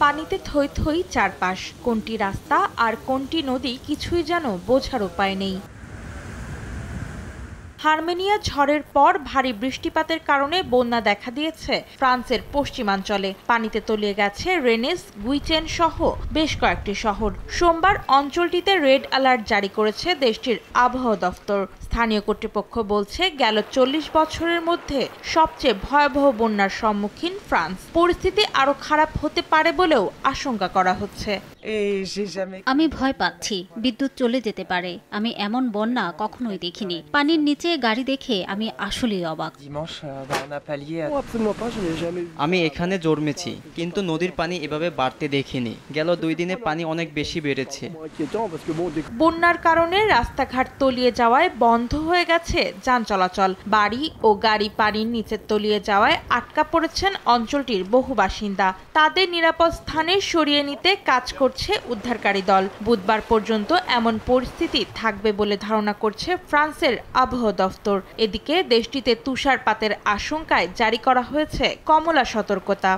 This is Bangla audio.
পানিতে থই থই চারপাশ, কোনটি রাস্তা আর কোনটি নদী কিছুই যেন বোঝার উপায় নেই। হার্মেনিয়া ঝড়ের পর ভারী বৃষ্টিপাতের কারণে বন্যা দেখা দিয়েছে ফ্রান্সের পশ্চিমাঞ্চলে। পানিতে তলিয়ে গেছে রেনেস, গুইচেন সহ বেশ কয়েকটি শহর। সোমবার অঞ্চলটিতে রেড অ্যালার্ট জারি করেছে দেশটির আবহাওয়া দফতর। স্থানীয় কর্তৃপক্ষ বলছে, গেল ৪০ বছরের মধ্যে সবচেয়ে ভয়াবহ বন্যার সম্মুখীন ফ্রান্স। পরিস্থিতি আরও খারাপ হতে পারে বলেও আশঙ্কা করা হচ্ছে। আমি ভয় পাচ্ছি, বিদ্যুৎ চলে যেতে পারে। আমি এমন বন্যা কখনোই দেখিনি। পানির নিচে গাড়ি দেখে আমি আসলেই অবাক। আমি এখানে জন্মেছি, কিন্তু নদীর পানি এভাবে বাড়তে দেখিনি। গেল ২ দিনে পানি অনেক বেশি বেড়েছে। বন্যার কারণে রাস্তাঘাট তলিয়ে যাওয়ায় বন্ধ হয়ে গেছে যান চলাচল। বাড়ি ও গাড়ি পানির নিচে তলিয়ে যাওয়ায় আটকা পড়েছেন অঞ্চলটির বহু বাসিন্দা। তাদের নিরাপদ স্থানে সরিয়ে নিতে কাজ করছে উদ্ধারকারী দল। বুধবার পর্যন্ত এমন পরিস্থিতি থাকবে বলে ধারণা করছে ফ্রান্সের আবহাওয়া দফতর। এদিকে দেশটিতে তুষারপাতের আশঙ্কায় জারি করা হয়েছে কমলা সতর্কতা।